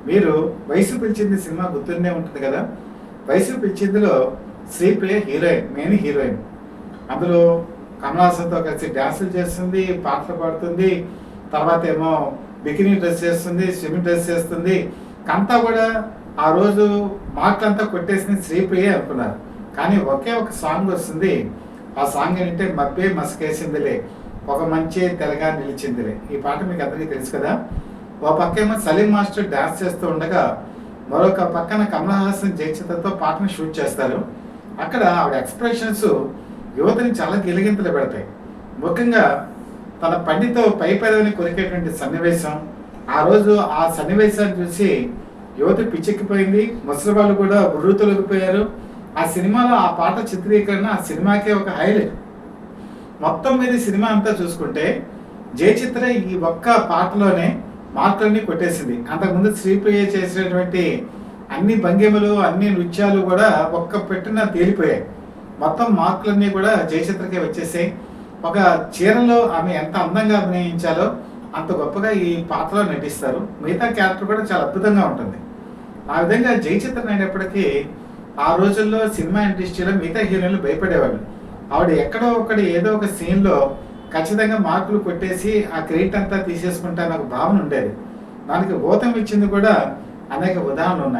మీరు 'వయసు పిలిచింది' సినిమా గుర్తుండే ఉంటుంది కదా! 'వయసు పిలిచింది'లో శ్రీప్రియ హీరోయిన్, మెయిన్ హీరోయిన్. అందులో కమల్ హాసన్‌తో కలిసి డాన్సులు చేస్తుంది, పాటలు పాడుతుంది. తర్వాతేమో బికినీ డ్రెస్ చేస్తుంది, స్విమ్మింగ్ డ్రెస్ చేస్తుంది. అంతా కూడా ఆ రోజు మార్కులంతా కొట్టేసింది శ్రీప్రియే అనుకున్నారు. కానీ ఒకే ఒక సాంగ్ వస్తుంది. ఆ సాంగ్ ఏంటంటే 'మబ్బే మసకేసిందిలే ఒక మంచే తెరగా నిలిచిందిలే.' ఈ పాట మీకు అందరికీ తెలుసు కదా! ఓ పక్కేమో సలీం మాస్టర్ డాన్స్ చేస్తూ ఉండగా, మరొక పక్కన కమల్ హాసన్, జయచిత్రతో పాటను షూట్ చేస్తారు. అక్కడ ఆవిడ ఎక్స్‌ప్రెషన్స్ యువతని చాలా గిలిగింతలు పెడతాయి. ముఖ్యంగా తన పండితో పై పెదవిని కొరికేటువంటి సన్నివేశం. ఆ రోజు ఆ సన్నివేశాన్ని చూసి యువత పిచ్చెక్కిపోయింది. ముసలి వాళ్ళు కూడా ఉర్రూతలూగిపోయారు. ఆ సినిమాలో ఆ పాట చిత్రీకరణ ఆ సినిమాకే ఒక హైలైట్. మొత్తం మీద సినిమా అంతా చూసుకుంటే జయచిత్ర ఈ ఒక్క పాటలోనే మార్కులన్నీ కొట్టేసింది. అంతకుముందు శ్రీప్రియ చేసినటువంటి అన్ని భంగిమలు, అన్ని నృత్యాలు కూడా ఒక్క పెట్టున తేలిపోయాయి. మొత్తం మార్కులన్నీ కూడా జయచిత్రకే వచ్చేసాయి. ఒక చీరలో ఆమె ఎంత అందంగా అభినయించాలో అంత గొప్పగా ఈ పాత్రలో నటిస్తారు. మిగతా క్యారెక్టర్ కూడా చాలా అద్భుతంగా ఉంటుంది. ఆ విధంగా జయచిత్ర అనేటప్పటికీ ఆ రోజుల్లో సినిమా ఇండస్ట్రీలో మిగతా హీరోయిన్లు భయపడేవాళ్ళు. ఆవిడ ఎక్కడో ఒకటి ఏదో ఒక సీన్‌లో ఖచ్చితంగా మార్కులు కొట్టేసి ఆ క్రెడిట్ అంతా తీసేసుకుంటారన్న ఒక భావన ఉండేది. దానికి ఊతం ఇచ్చింది కూడా అనేక ఉదాహరణలు ఉన్నాయి.